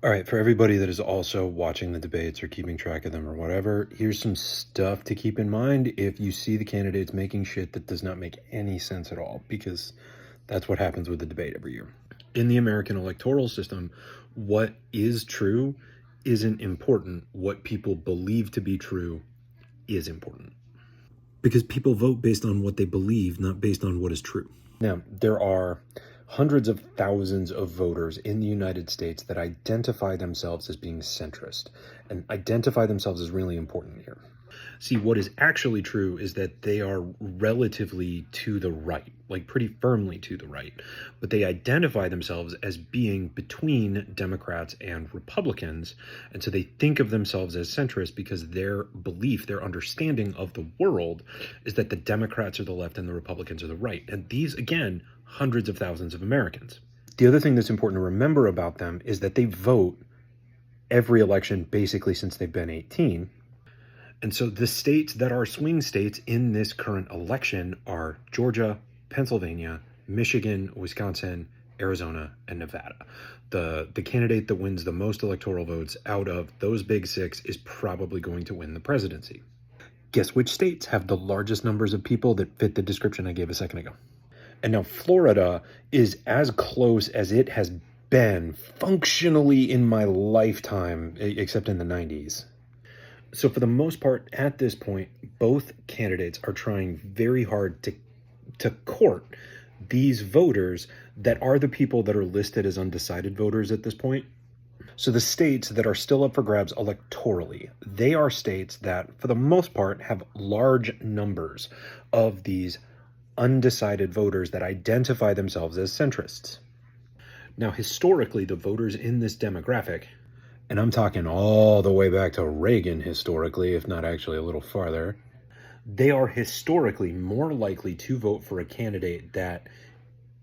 All right, for everybody that is also watching the debates or keeping track of them or whatever, here's some stuff to keep in mind if you see the candidates making shit that does not make any sense at all, because that's what happens with the debate every year. In the American electoral system, what is true isn't important. What people believe to be true is important. Because people vote based on what they believe, not based on what is true. Now, there are hundreds of thousands of voters in the United States that identify themselves as being centrist, and identify themselves is really important here. See, what is actually true is that they are relatively to the right, like pretty firmly to the right, but they identify themselves as being between Democrats and Republicans, and so they think of themselves as centrist because their belief, their understanding of the world is that the Democrats are the left and the Republicans are the right. And these, again, hundreds of thousands of Americans. The other thing that's important to remember about them is that they vote every election basically since they've been 18. And so the states that are swing states in this current election are Georgia, Pennsylvania, Michigan, Wisconsin, Arizona, and Nevada. The candidate that wins the most electoral votes out of those big six is probably going to win the presidency. Guess which states have the largest numbers of people that fit the description I gave a second ago? And now Florida is as close as it has been functionally in my lifetime, except in the 90s. So for the most part, at this point, both candidates are trying very hard to court these voters that are the people that are listed as undecided voters at this point. So the states that are still up for grabs electorally, they are states that, for the most part, have large numbers of these undecided voters that identify themselves as centrists. Now, historically, the voters in this demographic, and I'm talking all the way back to Reagan historically, if not actually a little farther, they are historically more likely to vote for a candidate that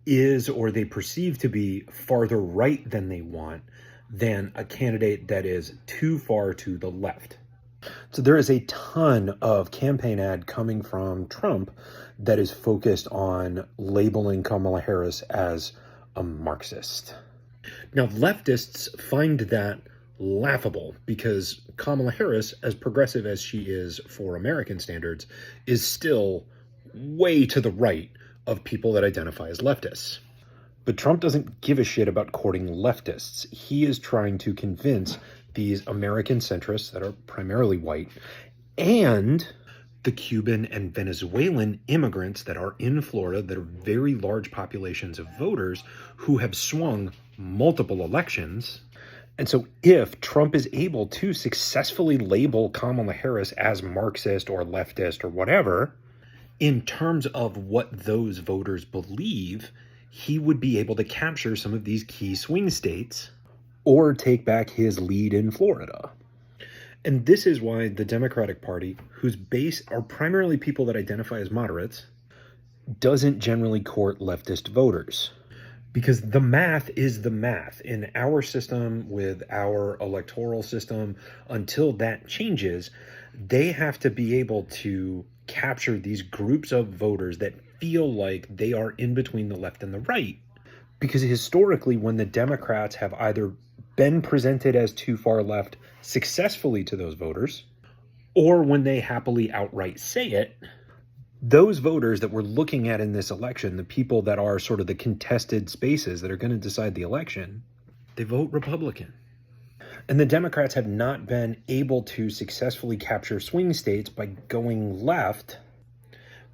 is, or they perceive to be, farther right than they want than a candidate that is too far to the left. So there is a ton of campaign ad coming from Trump that is focused on labeling Kamala Harris as a Marxist. Now, leftists find that laughable because Kamala Harris, as progressive as she is for American standards, is still way to the right of people that identify as leftists. But Trump doesn't give a shit about courting leftists. He is trying to convince these American centrists that are primarily white and the Cuban and Venezuelan immigrants that are in Florida that are very large populations of voters who have swung multiple elections. And so if Trump is able to successfully label Kamala Harris as Marxist or leftist or whatever, in terms of what those voters believe, he would be able to capture some of these key swing states or take back his lead in Florida. And this is why the Democratic Party, whose base are primarily people that identify as moderates, doesn't generally court leftist voters. Because the math is the math. In our system, with our electoral system, until that changes, they have to be able to capture these groups of voters that feel like they are in between the left and the right. Because historically, when the Democrats have either been presented as too far left successfully to those voters, or when they happily outright say it, those voters that we're looking at in this election, the people that are sort of the contested spaces that are going to decide the election, they vote Republican. And the Democrats have not been able to successfully capture swing states by going left,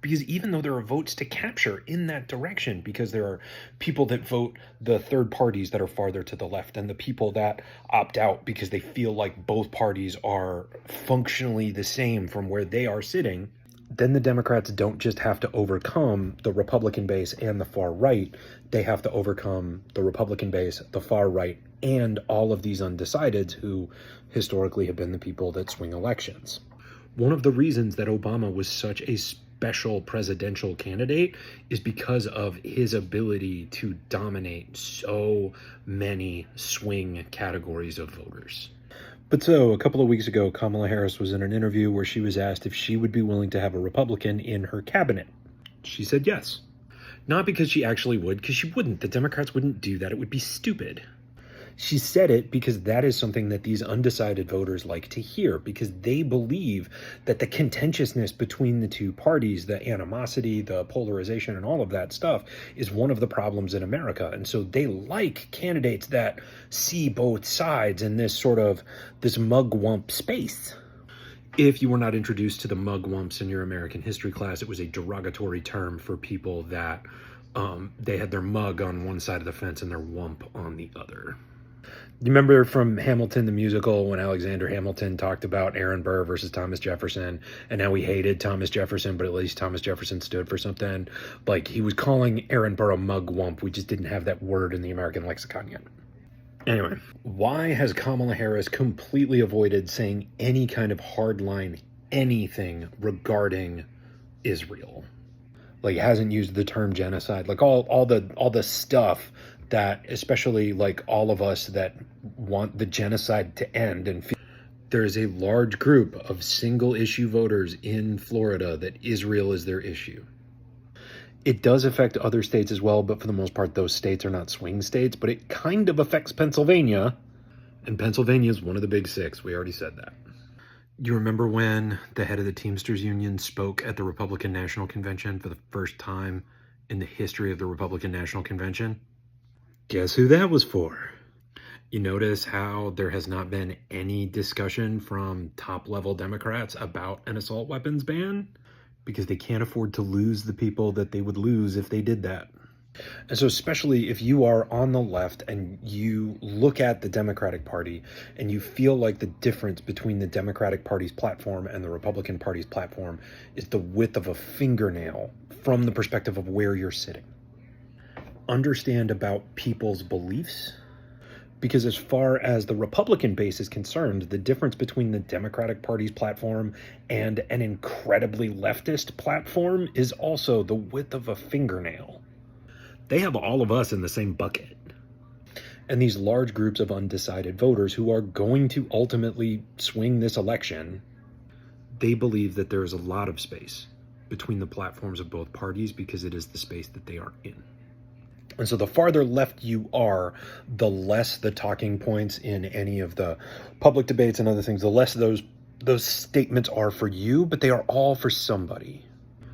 because even though there are votes to capture in that direction, because there are people that vote the third parties that are farther to the left and the people that opt out because they feel like both parties are functionally the same from where they are sitting, then the Democrats don't just have to overcome the Republican base and the far right. They have to overcome the Republican base, the far right, and all of these undecideds who historically have been the people that swing elections. One of the reasons that Obama was such a special presidential candidate is because of his ability to dominate so many swing categories of voters. But so, a couple of weeks ago, Kamala Harris was in an interview where she was asked if she would be willing to have a Republican in her cabinet. She said yes. Not because she actually would, because she wouldn't. The Democrats wouldn't do that. It would be stupid. She said it because that is something that these undecided voters like to hear, because they believe that the contentiousness between the two parties, the animosity, the polarization, and all of that stuff is one of the problems in America. And so they like candidates that see both sides in this sort of this mugwump space. If you were not introduced to the mugwumps in your American history class, it was a derogatory term for people that they had their mug on one side of the fence and their wump on the other. You remember from Hamilton the musical when Alexander Hamilton talked about Aaron Burr versus Thomas Jefferson, and how he hated Thomas Jefferson, but at least Thomas Jefferson stood for something? Like, he was calling Aaron Burr a mugwump. We just didn't have that word in the American lexicon yet. Anyway, why has Kamala Harris completely avoided saying any kind of hardline anything regarding Israel? Like, hasn't used the term genocide, like all the stuff that, especially like all of us that want the genocide to end, and there is a large group of single issue voters in Florida that Israel is their issue. It does affect other states as well, but for the most part, those states are not swing states, but it kind of affects Pennsylvania, and Pennsylvania is one of the big six. We already said that. You remember when the head of the Teamsters Union spoke at the Republican National Convention for the first time in the history of the Republican National Convention? Guess who that was for? You notice how there has not been any discussion from top-level Democrats about an assault weapons ban? Because they can't afford to lose the people that they would lose if they did that. And so especially if you are on the left and you look at the Democratic Party and you feel like the difference between the Democratic Party's platform and the Republican Party's platform is the width of a fingernail from the perspective of where you're sitting. Understand about people's beliefs, because as far as the Republican base is concerned, the difference between the Democratic Party's platform and an incredibly leftist platform is also the width of a fingernail. They have all of us in the same bucket. And these large groups of undecided voters who are going to ultimately swing this election, they believe that there is a lot of space between the platforms of both parties because it is the space that they are in. And so the farther left you are, the less the talking points in any of the public debates and other things, the less those statements are for you, but they are all for somebody.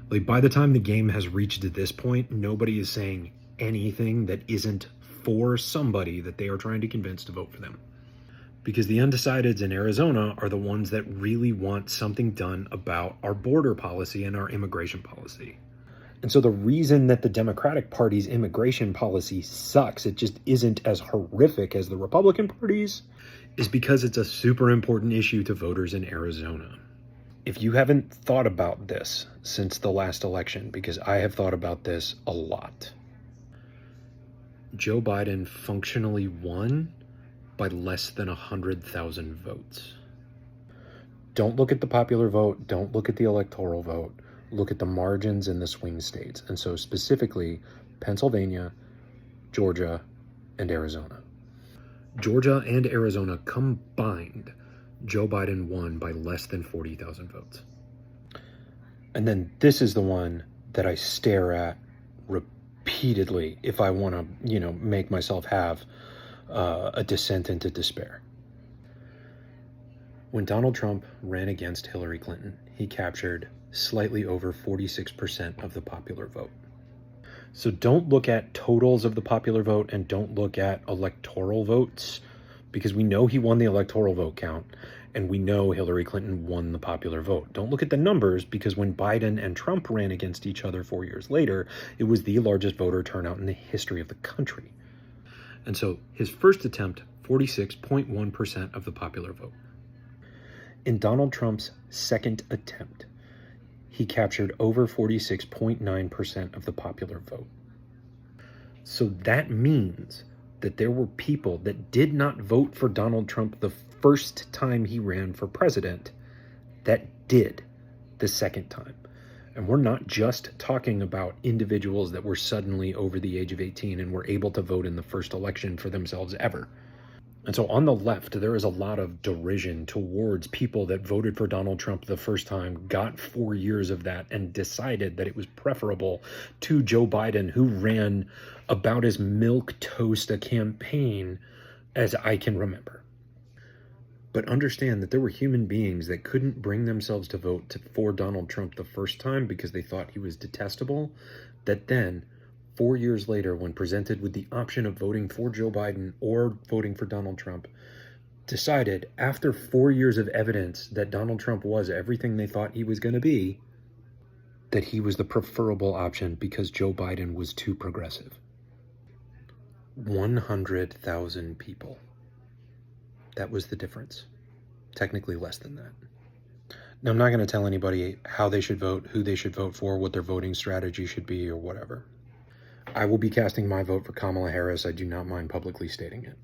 Like, by the time the game has reached this point, nobody is saying anything that isn't for somebody that they are trying to convince to vote for them. Because the undecideds in Arizona are the ones that really want something done about our border policy and our immigration policy. And so the reason that the Democratic Party's immigration policy sucks, it just isn't as horrific as the Republican Party's, is because it's a super important issue to voters in Arizona. If you haven't thought about this since the last election, because I have thought about this a lot, Joe Biden functionally won by less than 100,000 votes. Don't look at the popular vote. Don't look at the electoral vote. Look at the margins in the swing states. And so specifically, Pennsylvania, Georgia, and Arizona. Georgia and Arizona combined, Joe Biden won by less than 40,000 votes. And then this is the one that I stare at repeatedly if I want to, make myself have a descent into despair. When Donald Trump ran against Hillary Clinton, he captured slightly over 46% of the popular vote. So don't look at totals of the popular vote and don't look at electoral votes, because we know he won the electoral vote count and we know Hillary Clinton won the popular vote. Don't look at the numbers, because when Biden and Trump ran against each other 4 years later, it was the largest voter turnout in the history of the country. And so his first attempt, 46.1% of the popular vote. In Donald Trump's second attempt, he captured over 46.9% of the popular vote. So that means that there were people that did not vote for Donald Trump the first time he ran for president that did the second time. And we're not just talking about individuals that were suddenly over the age of 18 and were able to vote in the first election for themselves ever. And so on the left, there is a lot of derision towards people that voted for Donald Trump the first time, got 4 years of that, and decided that it was preferable to Joe Biden, who ran about as milquetoast a campaign as I can remember. But understand that there were human beings that couldn't bring themselves to vote for Donald Trump the first time because they thought he was detestable, that then 4 years later, when presented with the option of voting for Joe Biden or voting for Donald Trump, decided after 4 years of evidence that Donald Trump was everything they thought he was going to be, that he was the preferable option because Joe Biden was too progressive. 100,000 people. That was the difference. Technically less than that. Now, I'm not going to tell anybody how they should vote, who they should vote for, what their voting strategy should be, or whatever. I will be casting my vote for Kamala Harris. I do not mind publicly stating it.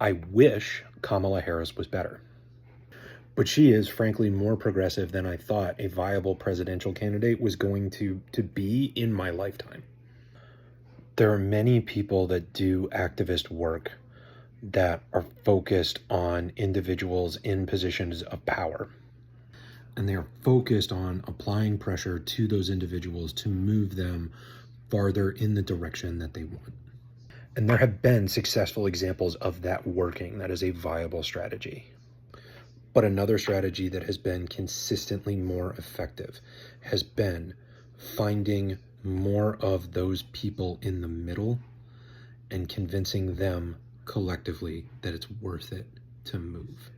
I wish Kamala Harris was better. But she is, frankly, more progressive than I thought a viable presidential candidate was going to be in my lifetime. There are many people that do activist work that are focused on individuals in positions of power. And they are focused on applying pressure to those individuals to move them farther in the direction that they want. And there have been successful examples of that working. That is a viable strategy. But another strategy that has been consistently more effective has been finding more of those people in the middle and convincing them collectively that it's worth it to move.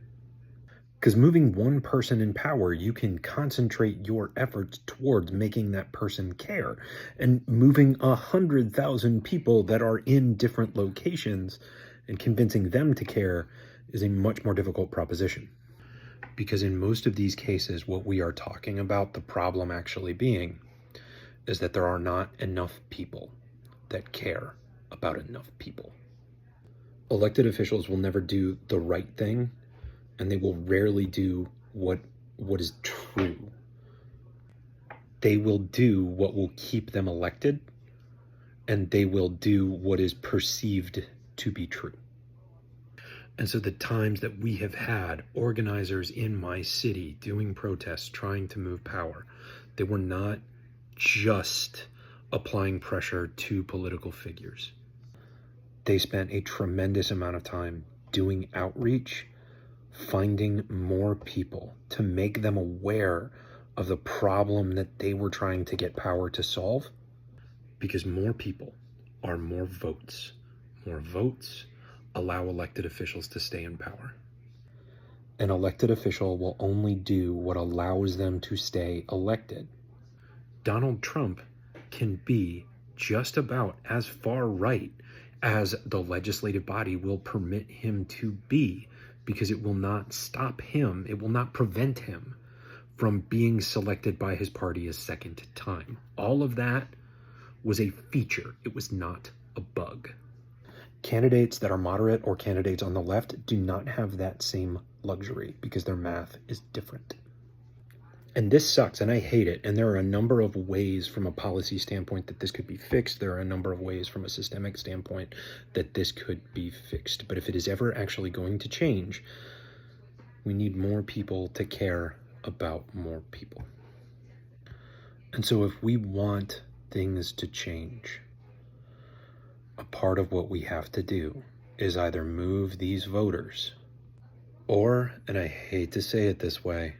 Because moving one person in power, you can concentrate your efforts towards making that person care. And moving 100,000 people that are in different locations and convincing them to care is a much more difficult proposition. Because in most of these cases, what we are talking about, the problem actually being, is that there are not enough people that care about enough people. Elected officials will never do the right thing, and they will rarely do what is true. They will do what will keep them elected, and they will do what is perceived to be true. And so the times that we have had organizers in my city doing protests, trying to move power, they were not just applying pressure to political figures. They spent a tremendous amount of time doing outreach, finding more people to make them aware of the problem that they were trying to get power to solve. Because more people are more votes. More votes allow elected officials to stay in power. An elected official will only do what allows them to stay elected. Donald Trump can be just about as far right as the legislative body will permit him to be, because it will not stop him, it will not prevent him from being selected by his party a second time. All of that was a feature. It was not a bug. Candidates that are moderate or candidates on the left do not have that same luxury because their math is different. And this sucks, and I hate it. And there are a number of ways from a policy standpoint that this could be fixed. There are a number of ways from a systemic standpoint that this could be fixed. But if it is ever actually going to change, we need more people to care about more people. And so if we want things to change, a part of what we have to do is either move these voters or, and I hate to say it this way,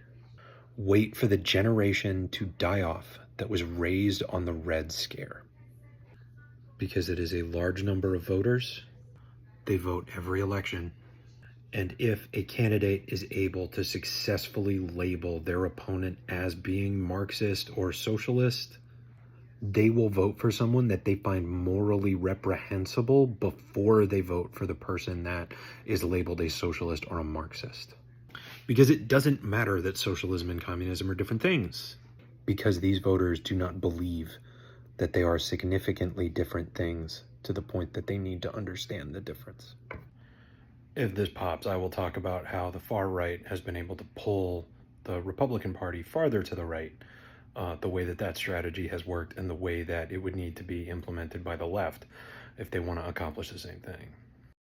wait for the generation to die off that was raised on the Red Scare. Because it is a large number of voters, they vote every election. And if a candidate is able to successfully label their opponent as being Marxist or socialist, they will vote for someone that they find morally reprehensible before they vote for the person that is labeled a socialist or a Marxist. Because it doesn't matter that socialism and communism are different things. Because these voters do not believe that they are significantly different things to the point that they need to understand the difference. If this pops, I will talk about how the far right has been able to pull the Republican Party farther to the right, the way that that strategy has worked and the way that it would need to be implemented by the left if they want to accomplish the same thing.